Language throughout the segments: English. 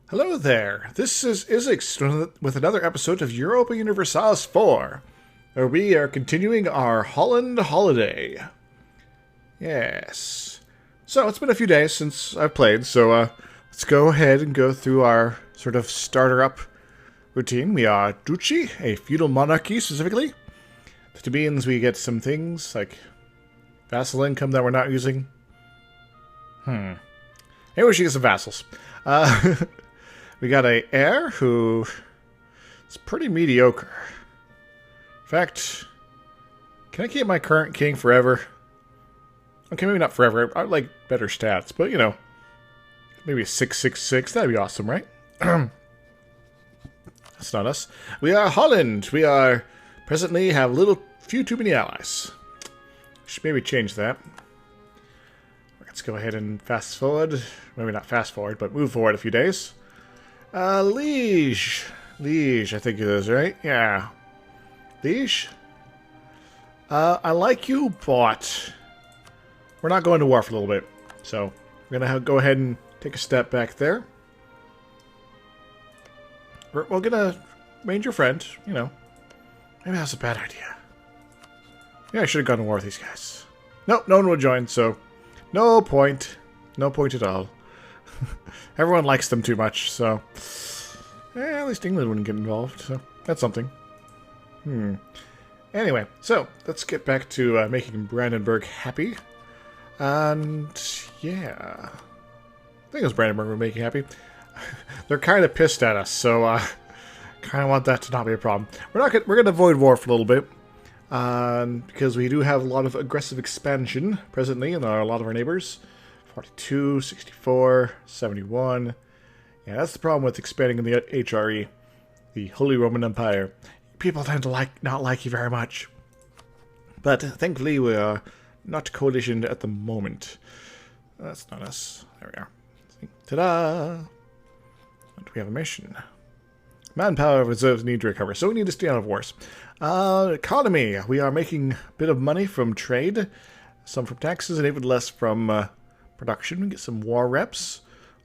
Hello there, this is Ep.6 with another episode of Europa Universalis 4, where we are continuing our Holland holiday. Yes. So, it's been a few days since I've played, so let's go ahead and go through our sort of starter-up routine. We are Duchy, a feudal monarchy specifically. That means we get some things like vassal income that we're not using. Maybe we should get some vassals. We got a heir who is pretty mediocre. In fact, can I keep my current king forever? Okay, maybe not forever. I'd like better stats, but you know, maybe a 666. That'd be awesome, right? That's not us. We are Holland. We are presently have few too many allies. Should maybe change that. Let's go ahead and fast forward. Maybe not fast forward, but move forward a few days. Liege, I think it is, right? Yeah. Liege? I like you, but we're not going to war for a little bit. So, we're going to go ahead and take a step back there. We're going to range your friend, you know. Maybe that's a bad idea. Yeah, I should have gone to war with these guys. Nope, no one will join, so no point. No point at all. Everyone likes them too much, so at least England wouldn't get involved, so that's something. Anyway, so let's get back to making Brandenburg happy. And yeah, I think it was Brandenburg we're making happy. They're kind of pissed at us, so kind of want that to not be a problem. We're gonna avoid war for a little bit, because we do have a lot of aggressive expansion presently in a lot of our neighbors. 42, 64, 71. Yeah, that's the problem with expanding in the HRE, the Holy Roman Empire. People tend to not like you very much. But thankfully we are not coalitioned at the moment. That's not us. There we are. Ta-da! And we have a mission. Manpower reserves need to recover, so we need to stay out of wars. Economy. We are making a bit of money from trade. Some from taxes and even less from production. We get some war reps.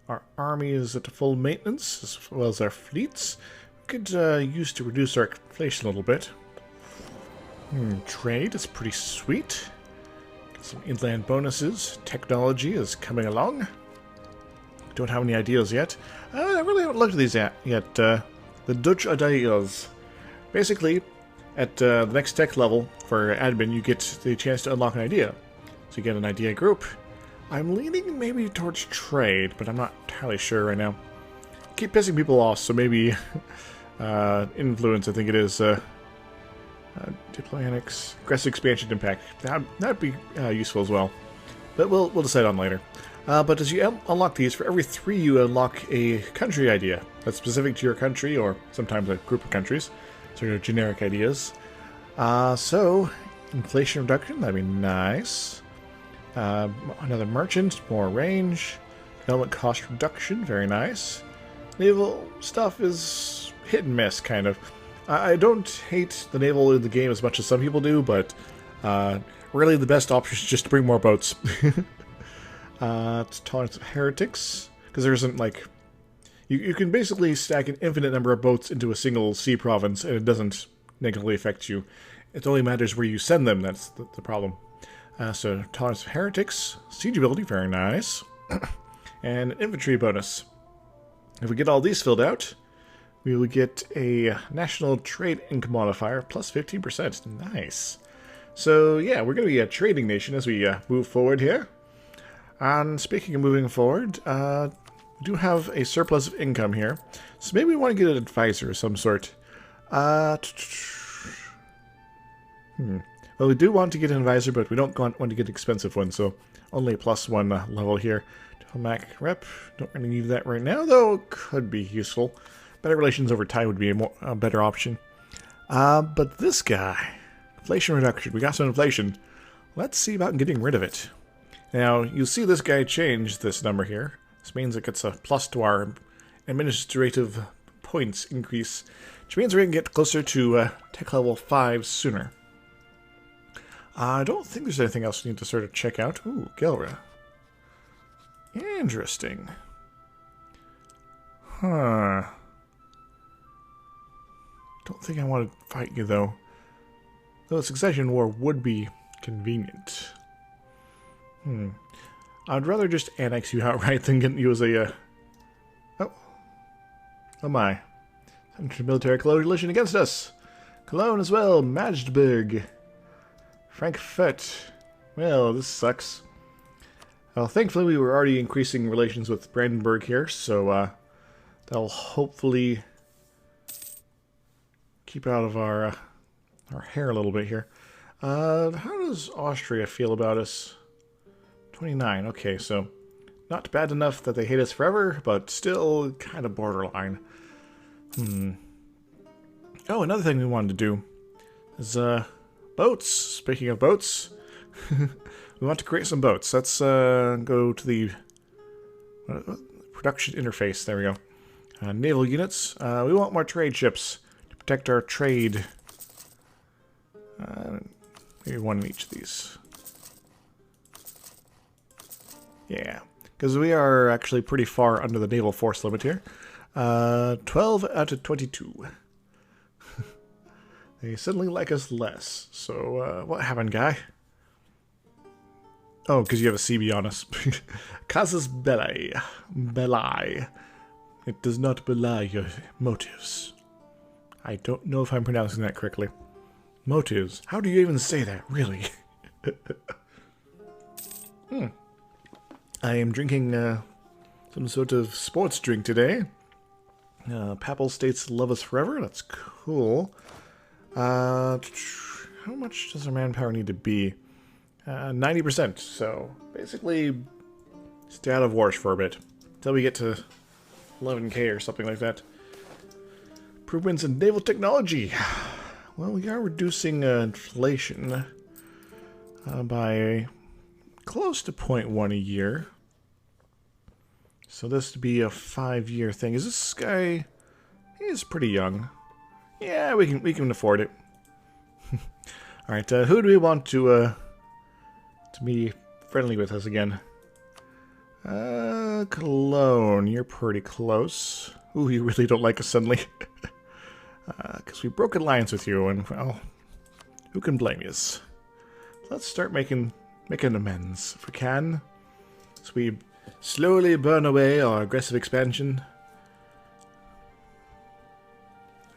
Our army is at full maintenance, as well as our fleets. We could use to reduce our inflation a little bit. Trade is pretty sweet. Get some inland bonuses. Technology is coming along. Don't have any ideas yet. I really haven't looked at these yet. The Dutch ideas. Basically, at the next tech level for admin, you get the chance to unlock an idea. So you get an idea group. I'm leaning maybe towards trade, but I'm not entirely sure right now. Keep pissing people off, so maybe influence, I think it is. Diplomatics, aggressive expansion impact. That'd be useful as well. But we'll decide on later. But as you unlock these, for every 3 you unlock a country idea that's specific to your country, or sometimes a group of countries. Sort of generic ideas. So, inflation reduction, that'd be nice. Another merchant, more range. Development cost reduction, very nice. Naval stuff is hit and miss, kind of. I don't hate the naval in the game as much as some people do, but really the best option is just to bring more boats. It's tolerance of heretics, because there isn't like... You can basically stack an infinite number of boats into a single sea province, and it doesn't negatively affect you. It only matters where you send them, that's the problem. So, tolerance of heretics, siege ability, very nice, and infantry bonus. If we get all these filled out, we will get a national trade income modifier, plus 15%. Nice. So, yeah, we're going to be a trading nation as we move forward here. And speaking of moving forward, we do have a surplus of income here, so maybe we want to get an advisor of some sort. Well, we do want to get an advisor, but we don't want to get an expensive one, so only a +1 level here. Mac rep, don't really need that right now, though it could be useful. Better relations over time would be a better option. But this guy, inflation reduction, we got some inflation. Let's see about getting rid of it. Now, you'll see this guy change this number here. This means it gets a plus to our administrative points increase, which means we're going to get closer to tech level 5 sooner. I don't think there's anything else we need to sort of check out. Ooh, Gelra. Interesting. Huh. Don't think I want to fight you, though. Though a succession war would be convenient. I'd rather just annex you outright than get you as a, Oh. Oh my. Military coalition against us. Cologne as well. Magdeburg. Frankfurt. Well, this sucks. Well, thankfully we were already increasing relations with Brandenburg here, so that'll hopefully keep out of our hair a little bit here. How does Austria feel about us? 29. Okay, so not bad enough that they hate us forever, but still kind of borderline. Oh, another thing we wanted to do is boats. Speaking of boats, we want to create some boats. Let's go to the production interface. There we go. Naval units. We want more trade ships to protect our trade. Maybe one in each of these. Yeah, because we are actually pretty far under the naval force limit here. 12 out of 22. They suddenly like us less. So, what happened, guy? Oh, because you have a CB on us. Casus belli. Belli. It does not belie your motives. I don't know if I'm pronouncing that correctly. Motives. How do you even say that, really? I am drinking some sort of sports drink today. Papal States love us forever. That's cool. How much does our manpower need to be? 90%. So basically, stay out of wars for a bit until we get to 11k or something like that. Improvements in naval technology. Well, we are reducing inflation by close to 0.1 a year. So this would be a 5-year thing. Is this guy? He's pretty young. Yeah, we can afford it. All right, who do we want to be friendly with us again? Cologne, you're pretty close. Ooh, you really don't like us suddenly. Because we broke alliance with you, and well, who can blame you? Let's start making amends if we can. So we slowly burn away our aggressive expansion.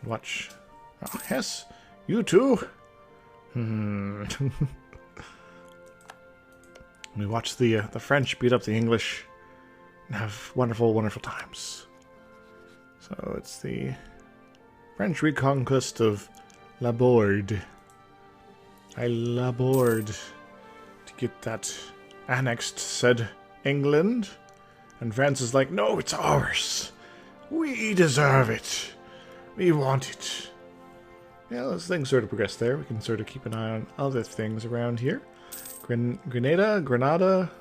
Watch. Oh, yes, you too. We watch the French beat up the English and have wonderful, wonderful times. So it's the French reconquest of Laborde. I labored to get that annexed, said England. And France is like, no, it's ours. We deserve it. We want it. Yeah, those things sort of progress there. We can sort of keep an eye on other things around here. Granada,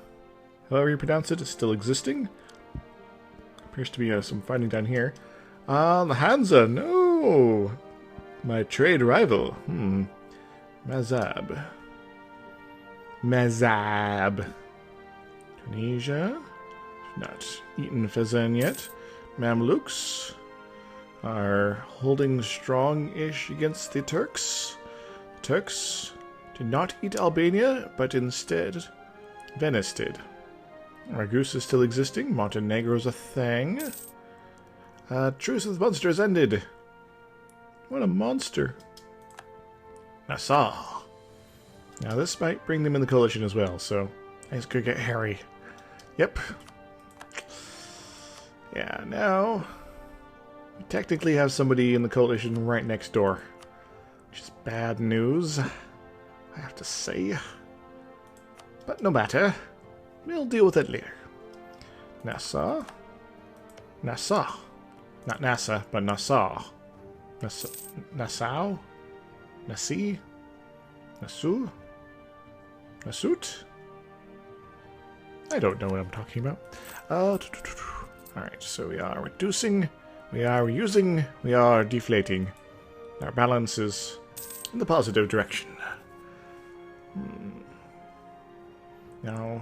however you pronounce it, is still existing. Appears to be some fighting down here. The Hansa, no! My trade rival. Mazab. Tunisia. Not eaten Fezzan yet. Mamluks are holding strong-ish against the Turks. The Turks did not eat Albania, but instead Venice did. Ragus is still existing. Montenegro's a thing. Truce with monsters ended. What a monster. Nassau. Now this might bring them in the coalition as well, so things could get hairy. Yep. Yeah, now we technically have somebody in the coalition right next door, which is bad news, I have to say. But no matter, we'll deal with it later. Nassau. Nassau. Not NASA, but Nassau. Nassau? Nassi? Nassau? Nasut? I don't know what I'm talking about. Alright, so we are reducing, we are reusing, we are deflating. Our balance is in the positive direction. Now,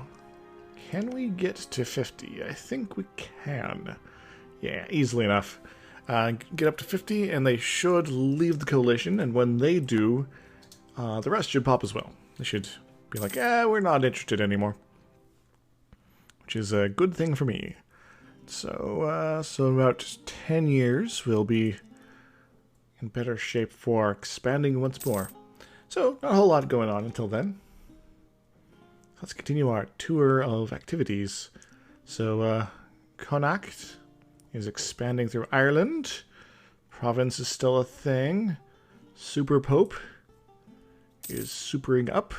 can we get to 50? I think we can. Yeah, easily enough. Get up to 50, and they should leave the coalition, and when they do, the rest should pop as well. They should be like, we're not interested anymore. Which is a good thing for me. So in about 10 years, we'll be in better shape for expanding once more. So, not a whole lot going on until then. Let's continue our tour of activities. So, Connacht is expanding through Ireland. Province is still a thing. Super Pope is supering up.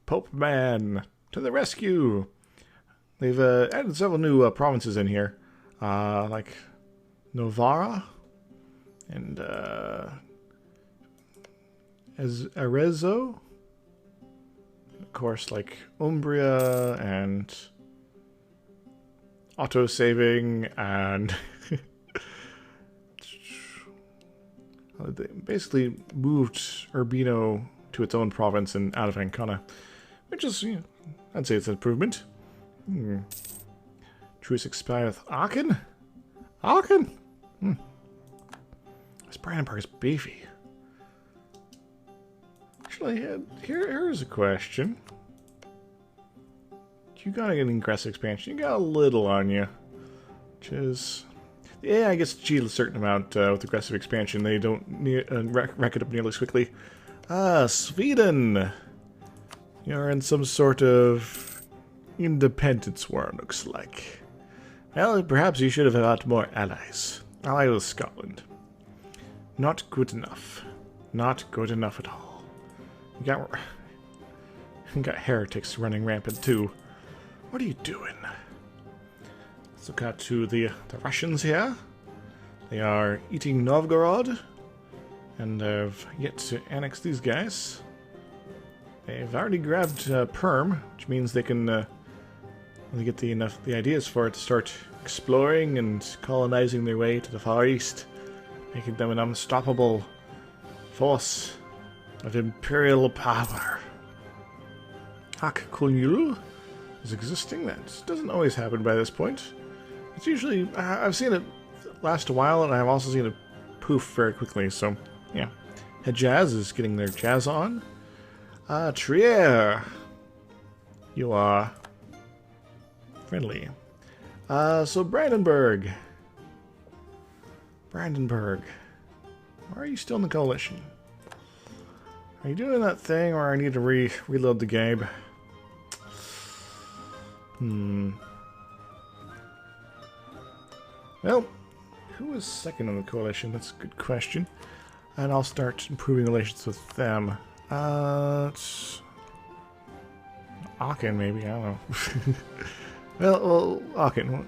Pope Man to the rescue! They've added several new provinces in here. Like Novara and Arezzo. Of course, like Umbria and auto-saving and they basically moved Urbino to its own province and out of Ancona, which is, you know, I'd say it's an improvement. Truce expired with Aachen? Aachen? This Brandenburg is beefy. Actually, here's a question. You got an aggressive expansion. You got a little on you. Which is... The AI gets to cheat a certain amount with aggressive expansion. They don't rack it up nearly as quickly. Sweden! You're in some sort of independence war, looks like. Well, perhaps you should have had more allies. Allied with Scotland. Not good enough. Not good enough at all. You got heretics running rampant too. What are you doing? Let's look out to the Russians here. They are eating Novgorod, and have yet to annex these guys. They've already grabbed Perm, which means they can they get the ideas for it to start exploring and colonizing their way to the Far East, making them an unstoppable force of imperial power. Hak Kunyulu is existing. That doesn't always happen by this point. It's usually... I've seen it last a while, and I've also seen it poof very quickly, so yeah. Hejaz is getting their jazz on. Trier! You are friendly. So Brandenburg. Brandenburg. Why are you still in the coalition? Are you doing that thing where I need to reload the game? Well, who is second on the coalition? That's a good question. And I'll start improving relations with them. Aachen, maybe, I don't know. well, Aachen,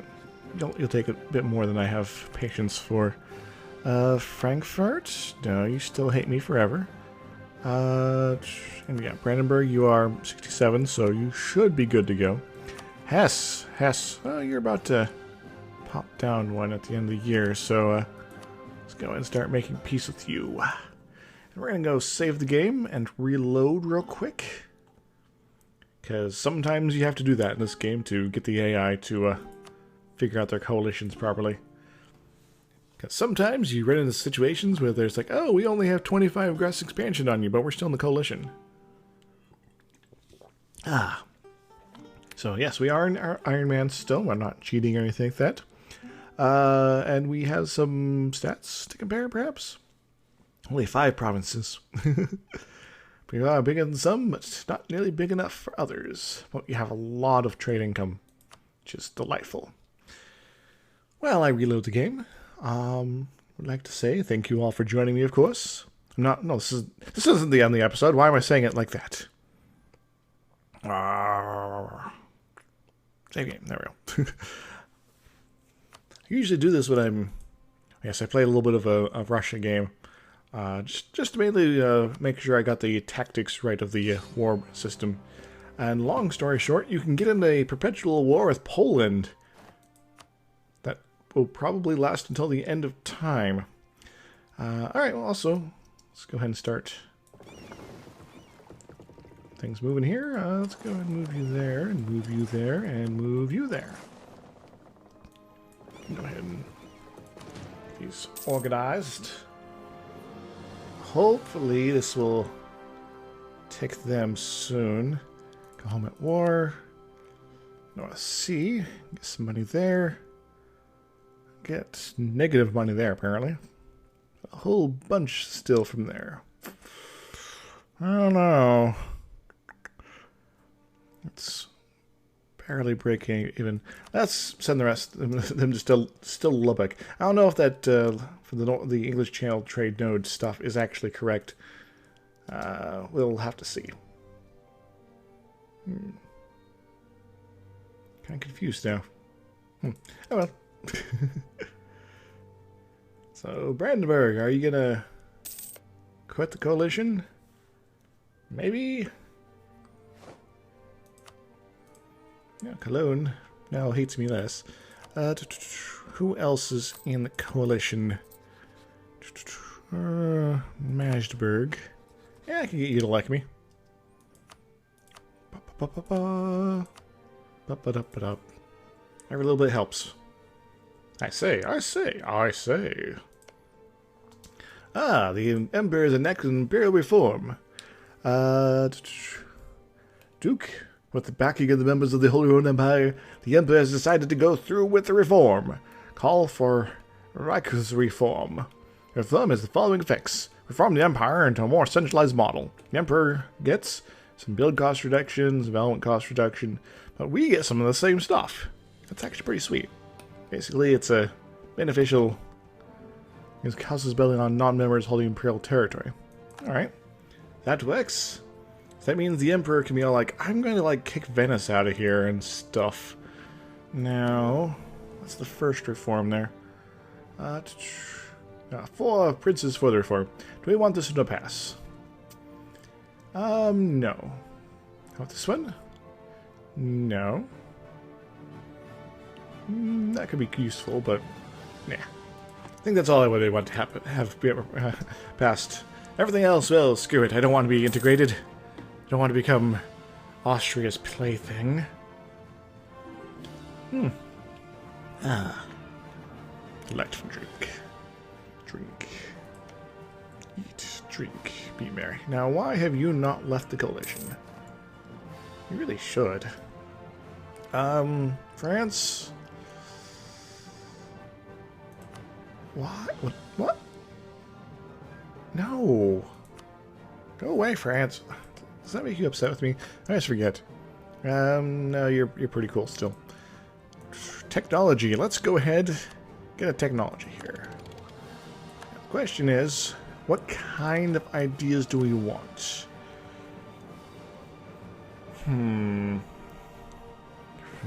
you'll take a bit more than I have patience for. Frankfurt? No, you still hate me forever. And yeah, Brandenburg, you are 67, so you should be good to go. Hesse, oh, you're about to pop down one at the end of the year, so let's go and start making peace with you. And we're gonna go save the game and reload real quick, because sometimes you have to do that in this game to get the AI to figure out their coalitions properly. Because sometimes you run into situations where there's like, oh, we only have 25 aggressive expansion on you, but we're still in the coalition. So yes, we are in Iron Man still. We're not cheating or anything like that. And we have some stats to compare, perhaps. Only 5 provinces. We are bigger than some, but not nearly big enough for others. But we have a lot of trade income, which is delightful. Well, I reload the game. Would like to say thank you all for joining me, of course. This isn't the end of the episode. Why am I saying it like that? Save game. There we go. I usually do this when I play a little bit of a Russia game. Just to mainly make sure I got the tactics right of the war system. And long story short, you can get in a perpetual war with Poland that will probably last until the end of time. Alright, well also, let's go ahead and start things moving here. Let's go ahead and move you there, and move you there, and move you there. Go ahead and these organized. Hopefully this will take them soon. Go home at war. North Sea. Get some money there. Get negative money there, apparently. A whole bunch still from there. I don't know. It's barely breaking even. Let's send the rest of them to still Lubbock. I don't know if that for the English Channel trade node stuff is actually correct. We'll have to see. Kind of confused now. Oh well. So Brandenburg, are you gonna quit the coalition? Maybe. Yeah, Cologne now hates me less. Who else is in the coalition? Magdeburg. Yeah, I can get you to like me. Every little bit helps. I say. Ah, the Emperor is enacted imperial reform. Duke, with the backing of the members of the Holy Roman Empire, the Emperor has decided to go through with the reform. Call for Reichsreform. Reform has the following effects. Reform the Empire into a more centralized model. The Emperor gets some build cost reductions, development cost reduction, but we get some of the same stuff. That's actually pretty sweet. Basically, it's a beneficial. It causes building on non-members holding imperial territory. Alright. That works. That means the Emperor can be all like, I'm going to like kick Venice out of here and stuff. Now, what's the first reform there? 4 princes for the reform. Do we want this to pass? No. How about this one? No. That could be useful, but nah. I think that's all I would want to have passed. Everything else, well, screw it. I don't want to be integrated. I don't want to become Austria's plaything. Elect from drink. Drink. Eat. Drink. Be merry. Now, why have you not left the coalition? You really should. France? What? What? No. Go away, France. Does that make you upset with me? I always forget. No, you're pretty cool still. Technology. Let's go ahead. Get a technology here. The question is, what kind of ideas do we want?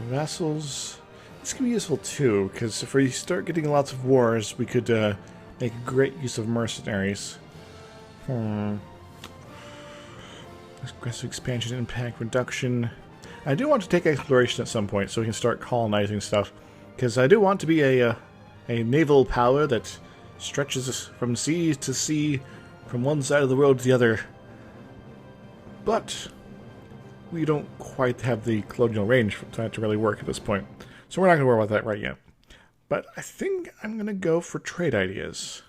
Vessels. This can be useful too, because if we start getting lots of wars, we could make great use of mercenaries. Aggressive expansion, impact reduction. I do want to take exploration at some point, so we can start colonizing stuff. Because I do want to be a naval power that stretches from sea to sea, from one side of the world to the other. But we don't quite have the colonial range for that to really work at this point. So we're not going to worry about that right yet. But I think I'm going to go for trade ideas.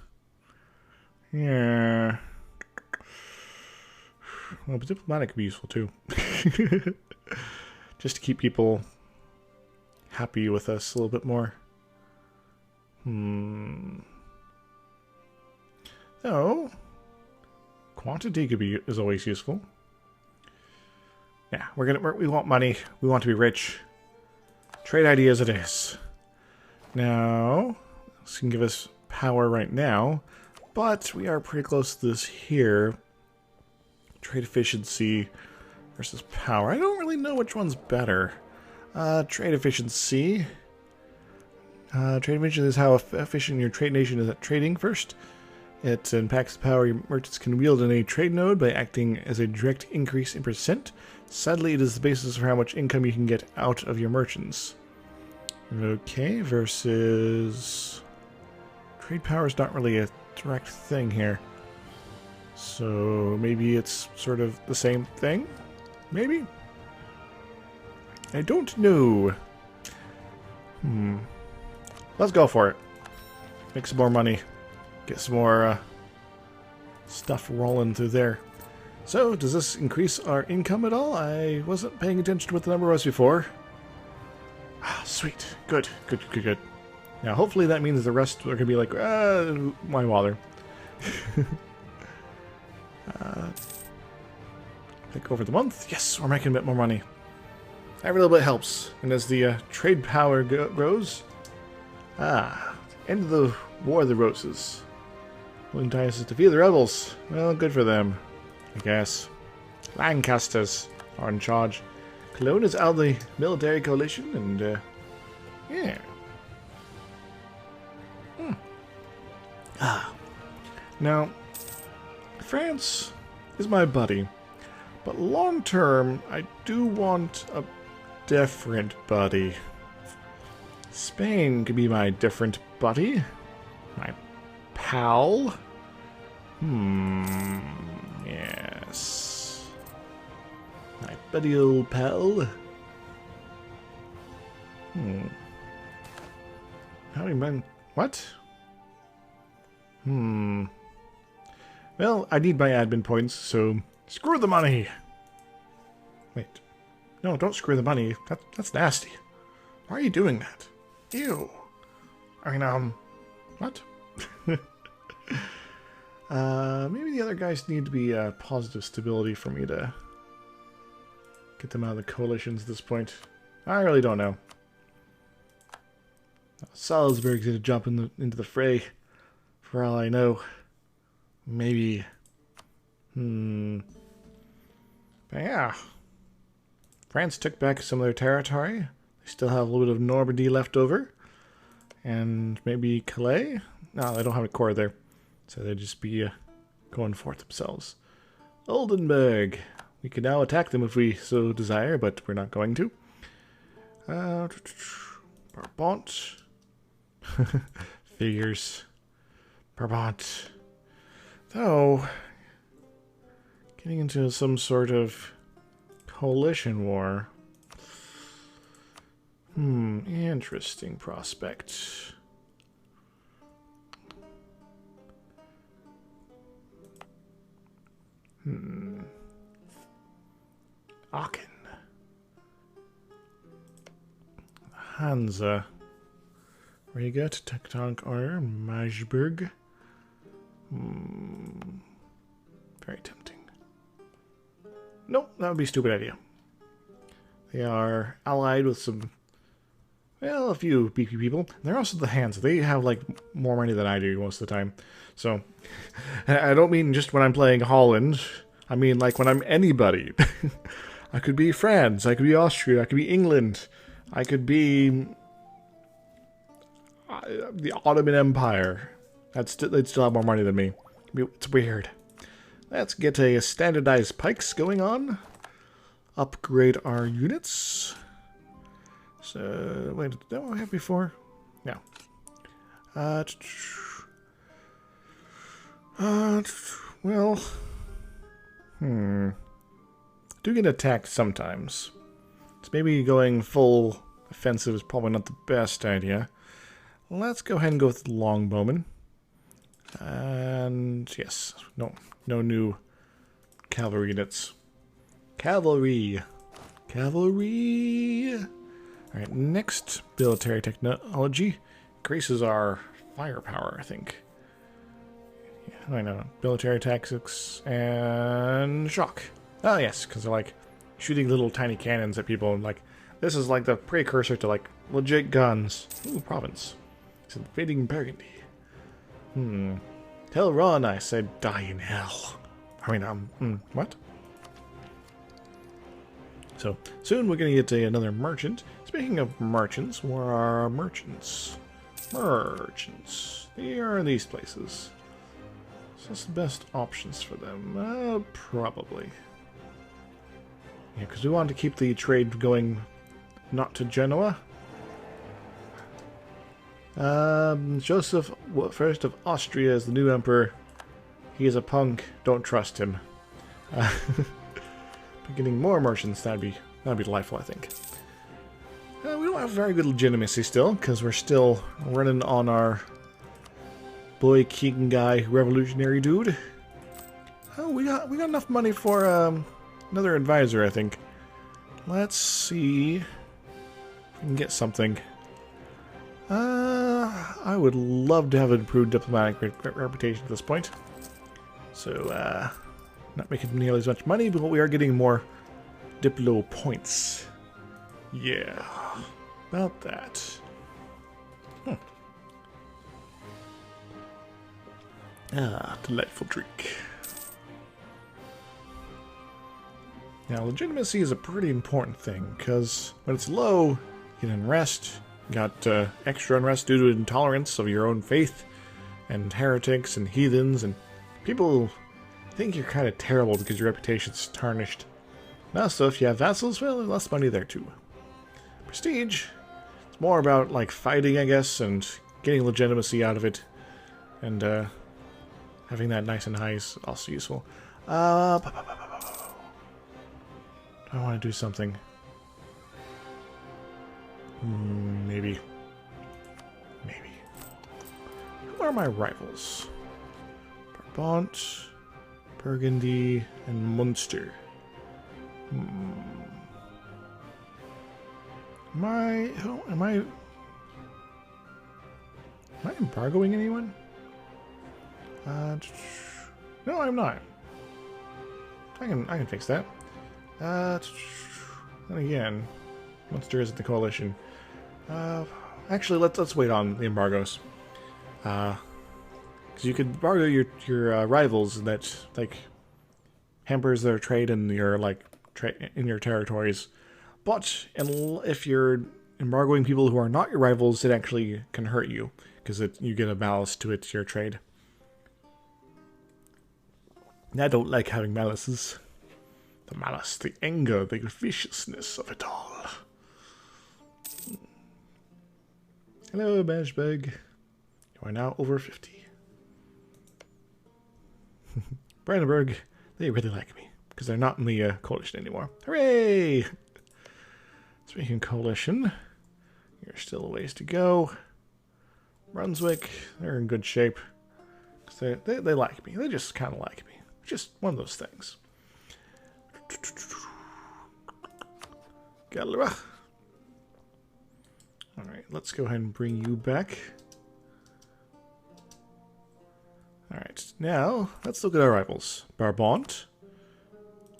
Yeah. Well, but diplomatic could be useful too. Just to keep people happy with us a little bit more. So, quantity is always useful. Yeah, we want money. We want to be rich. Trade ideas it is. Now, this can give us power right now, but we are pretty close to this here. Trade efficiency versus power. I don't really know which one's better. Trade efficiency. Trade efficiency is how efficient your trade nation is at trading first. It impacts the power your merchants can wield in a trade node by acting as a direct increase in percent. Sadly, it is the basis for how much income you can get out of your merchants. Okay, versus... Trade power is not really a direct thing here. So maybe it's sort of the same thing? Maybe? I don't know. Let's go for it. make some more money. Get some more stuff rolling through there. So, does this increase our income at all? I wasn't paying attention to what the number was before. Ah, sweet. Good. Good, good, good. Now, hopefully that means the rest are going to be like, why bother? Think over the month. Yes, we're making a bit more money. Every little bit helps. And as the trade power grows... end of the War of the Roses. Will entice us to defeat the rebels. Well, good for them, I guess. Lancasters are in charge. Cologne is out of the military coalition, and, yeah. Now, France is my buddy, but long term, I do want a different buddy. Spain could be my different buddy. My pal. Yes. My buddy old pal. How many men? What? Well, I need my admin points, so screw the money. Wait. No, don't screw the money. That's nasty. Why are you doing that? Ew. I mean, what? Maybe the other guys need to be positive stability for me to get them out of the coalitions at this point. I really don't know. Salzburg's going to jump into the fray, for all I know. Maybe. But yeah. France took back some of their territory. They still have a little bit of Normandy left over. And maybe Calais? No, they don't have a core there. So they'd just be going for it themselves. Oldenburg. We can now attack them if we so desire, but we're not going to. Brabant. Figures. Brabant. Though, getting into some sort of coalition war. Interesting prospect. Aachen. Hansa. Riga, Tectonic Order, Magdeburg. Very tempting. Nope, that would be a stupid idea. They are allied with some, well, a few beefy people. They're also the Hands. They have, like, more money than I do most of the time. So, I don't mean just when I'm playing Holland. I mean, like, when I'm anybody. I could be France. I could be Austria. I could be England. I could be the Ottoman Empire. They'd still have more money than me. It's weird. Let's get a standardized pikes going on. Upgrade our units. So, wait, did that one have before? No. Well. Do get attacked sometimes. So maybe going full offensive is probably not the best idea. Let's go ahead and go with the longbowmen. And yes, no new cavalry units. Cavalry. Alright, next military technology increases our firepower, I think. Yeah, I know. Military tactics and shock. Oh yes, because they're like shooting little tiny cannons at people, and like this is like the precursor to like legit guns. Ooh, province. It's invading Burgundy. Tell Ron I said die in hell. I mean, what? So, soon we're going to get another merchant. Speaking of merchants, where are our merchants? Merchants. They are in these places. So what's the best options for them? Probably. Yeah, because we want to keep the trade going not to Genoa. Joseph I of Austria is the new emperor. He is a punk. Don't trust him. But getting more merchants, that'd be delightful, I think. We don't have very good legitimacy still, because we're still running on our boy king guy revolutionary dude. Oh, we got enough money for another advisor, I think. Let's see if we can get something. I would love to have an improved diplomatic reputation at this point. So, not making nearly as much money, but we are getting more Diplo points. Yeah, about that. Ah, delightful drink. Now, legitimacy is a pretty important thing, because when it's low, you get unrest. You got extra unrest due to intolerance of your own faith, and heretics and heathens, and people think you're kind of terrible because your reputation's tarnished. Now, so if you have vassals, well, there's less money there too. Prestige, it's more about like fighting, I guess, and getting legitimacy out of it, and having that nice and high is also useful. I want to do something. Maybe. Who are my rivals? Brabant, Burgundy, and Munster. Am I embargoing anyone? No, I'm not. I can fix that. And again, Munster isn't the coalition. Actually, let's wait on the embargoes. Because you could embargo your rivals, and that like hampers their trade in your in your territories. But if you're embargoing people who are not your rivals, it actually can hurt you because you get a malice to your trade. I don't like having malices. The malice, the anger, the viciousness of it all. Hello, Bashbug. You are now over 50. Brandenburg, they really like me, because they're not in the coalition anymore. Hooray! Speaking of coalition, you're still a ways to go. Brunswick, they're in good shape. Cause they like me. They just kind of like me. Just one of those things. Galera. Alright, let's go ahead and bring you back. Alright, now let's look at our rivals. Brabant.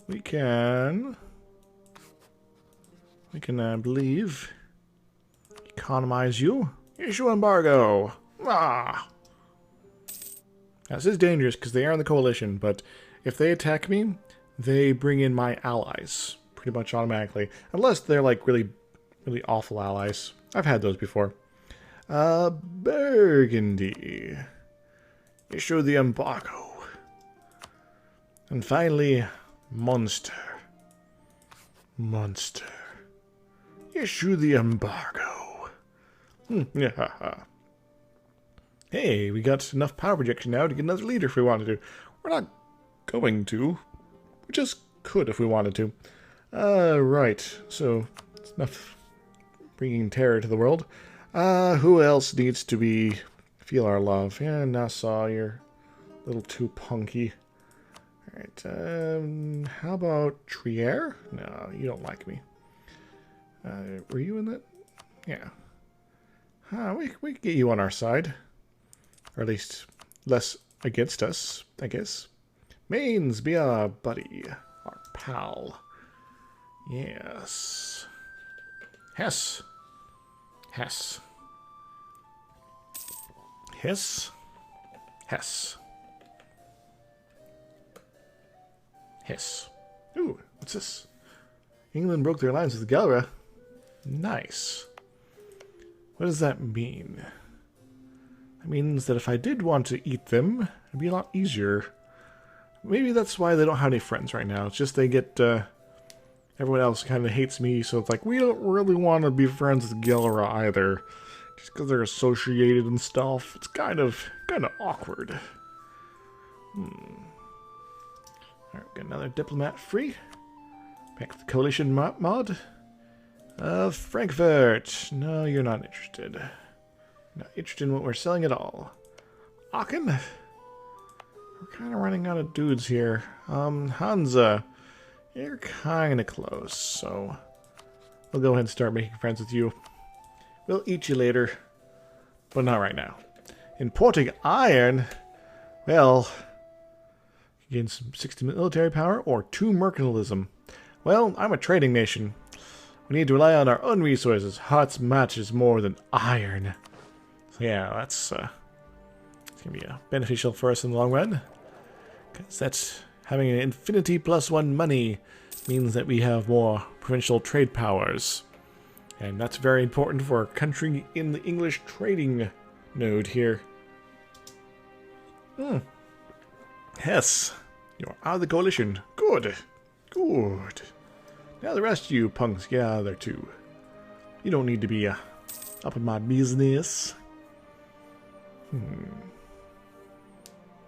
We can, I believe, economize you. Issue embargo. Ah. Now, this is dangerous because they are in the coalition, but if they attack me, they bring in my allies pretty much automatically, unless they're like really awful allies. I've had those before. Burgundy. Issue the embargo. And finally, Munster. Issue the embargo. Hey, we got enough power projection now to get another leader if we wanted to. We're not going to. We just could if we wanted to. Right. So, it's enough bringing terror to the world. Who else needs to feel our love? Yeah, Nassau, you're a little too punky. Alright, how about Trier? No, you don't like me. Were you in that? Yeah. We could get you on our side. Or at least less against us, I guess. Mainz, be our buddy. Our pal. Yes. Hesse. Ooh, what's this? England broke their alliance with the Galera. Nice. What does that mean? That means that if I did want to eat them, it'd be a lot easier. Maybe that's why they don't have any friends right now. It's just they get, everyone else kind of hates me, so it's like, we don't really want to be friends with Galera either. Just because they're associated and stuff. It's kind of awkward. Alright, got another diplomat free. Back to the coalition mod. Frankfurt. No, you're not interested. Not interested in what we're selling at all. Aachen? We're kind of running out of dudes here. Hansa, you're kind of close, so we'll go ahead and start making friends with you. We'll eat you later, but not right now. Importing iron? Well, you gain some 60 military power or 2 mercantilism. Well, I'm a trading nation. We need to rely on our own resources. Hearts matches more than iron. So yeah, that's going to be beneficial for us in the long run. Because that's having an infinity +1 money means that we have more provincial trade powers. And that's very important for our country in the English trading node here. Yes, you're out of the coalition. Good. Good. Now the rest of you punks, get out of there too. You don't need to be up in my business.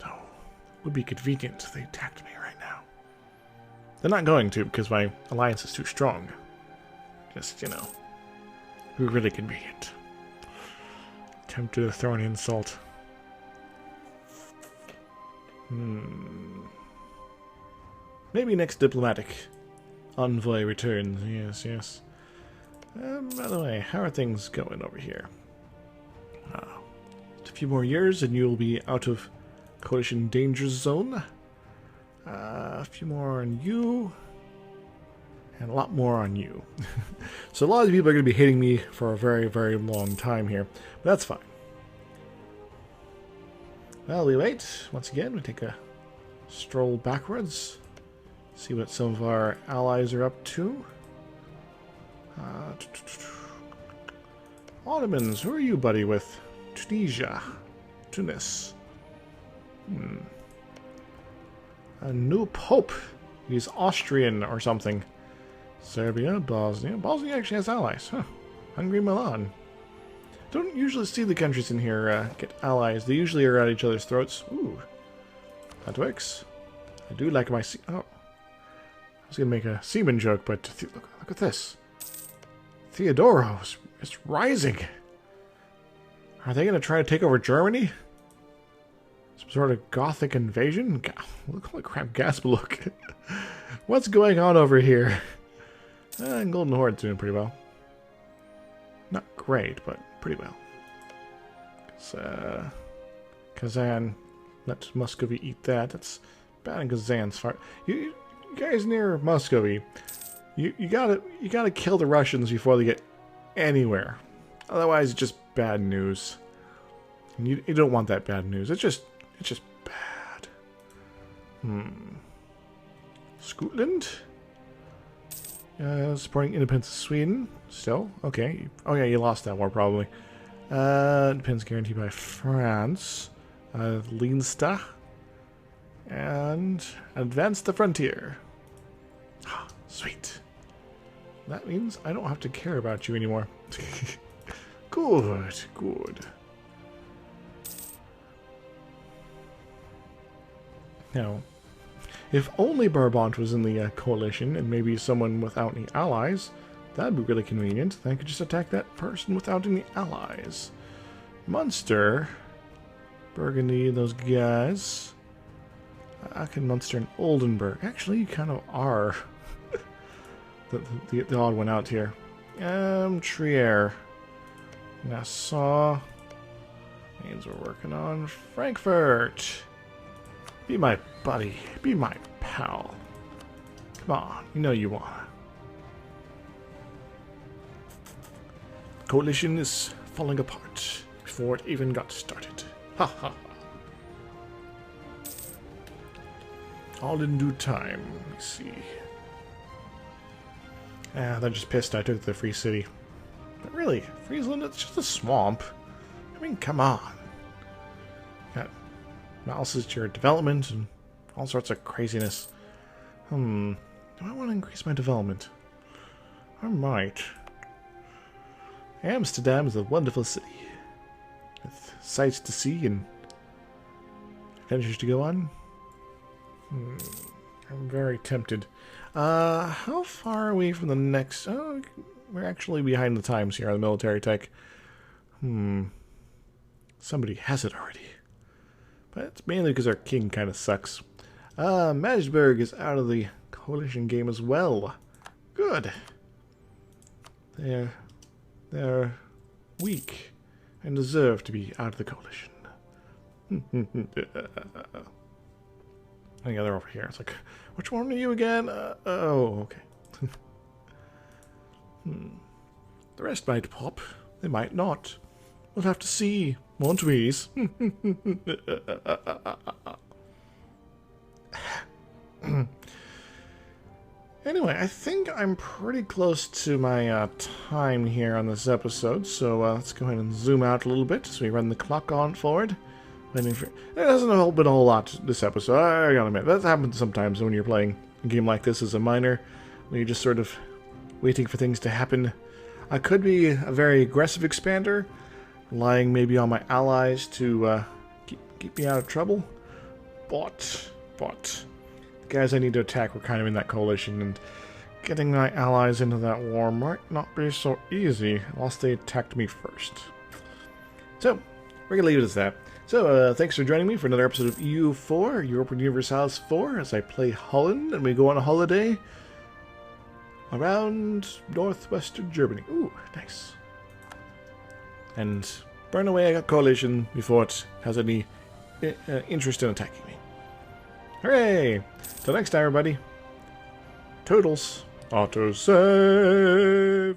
Oh, would be convenient if they attacked me right now. They're not going to because my alliance is too strong. Just, you know, really convenient. Tempted to throw an insult. Maybe next diplomatic envoy returns. Yes, yes. By the way, how are things going over here? Just a few more years and you'll be out of coalition danger zone. A few more on you. And a lot more on you. So a lot of people are going to be hating me for a very, very long time here. But that's fine. Well, we wait. Once again, we take a stroll backwards. See what some of our allies are up to. Ottomans, who are you, buddy, with? Tunisia. Tunis. A new pope. He's Austrian or something. Serbia, Bosnia. Bosnia actually has allies. Huh. Hungary, Milan. Don't usually see the countries in here get allies. They usually are at each other's throats. Ooh. That works. I do like my... Oh. I was going to make a seaman joke, but look at this. Theodoro is rising. Are they going to try to take over Germany? Some sort of Gothic invasion? Holy crap, gasp, look. What's going on over here? Golden Horde's doing pretty well. Not great, but pretty well. Kazan, let Muscovy eat that. That's bad in Kazan's far. You guys near Muscovy, you gotta kill the Russians before they get anywhere. Otherwise, it's just bad news. And you don't want that bad news. It's just bad. Scotland? Supporting independence of Sweden. Still? Okay. Oh yeah, you lost that war probably. Independence guaranteed by France. Leinster. And advance the frontier. Sweet. That means I don't have to care about you anymore. Good, good. Now, if only Brabant was in the coalition and maybe someone without any allies, that'd be really convenient. Then I could just attack that person without any allies. Munster, Burgundy, those guys. Aachen, Munster, and Oldenburg. Actually, you kind of are the odd one out here. Trier, Nassau. Means we're working on Frankfurt. Be my buddy. Be my pal. Come on, you know you wanna. Coalition is falling apart before it even got started. Ha ha ha. All in due time. Let me see. They're just pissed I took the Free City. But really, Friesland, it's just a swamp. I mean, come on. Got analysis to your development and all sorts of craziness. Do I want to increase my development? I might. Amsterdam is a wonderful city. With sights to see and adventures to go on. I'm very tempted. How far are we from the next... Oh, we're actually behind the times here on the military tech. Somebody has it already. But it's mainly because our king kind of sucks. Magdeburg is out of the coalition game as well. Good. They're weak and deserve to be out of the coalition. I think they're over here. It's like, which one are you again? Oh, okay. The rest might pop. They might not. We'll have to see, won't we? Anyway, I think I'm pretty close to my time here on this episode, so let's go ahead and zoom out a little bit as we run the clock on forward. There hasn't been a whole lot this episode, I gotta admit. That happens sometimes when you're playing a game like this as a miner, when you're just sort of waiting for things to happen. I could be a very aggressive expander, relying maybe on my allies to keep me out of trouble, but the guys I need to attack were kind of in that coalition, and getting my allies into that war might not be so easy unless they attacked me first. So, we're gonna leave it as that. So, thanks for joining me for another episode of EU4, Europa Universalis 4, as I play Holland, and we go on a holiday around northwestern Germany. Ooh, nice. And burn away a coalition before it has any interest in attacking me. Hooray! Till next time, everybody. Toodles. Autosave!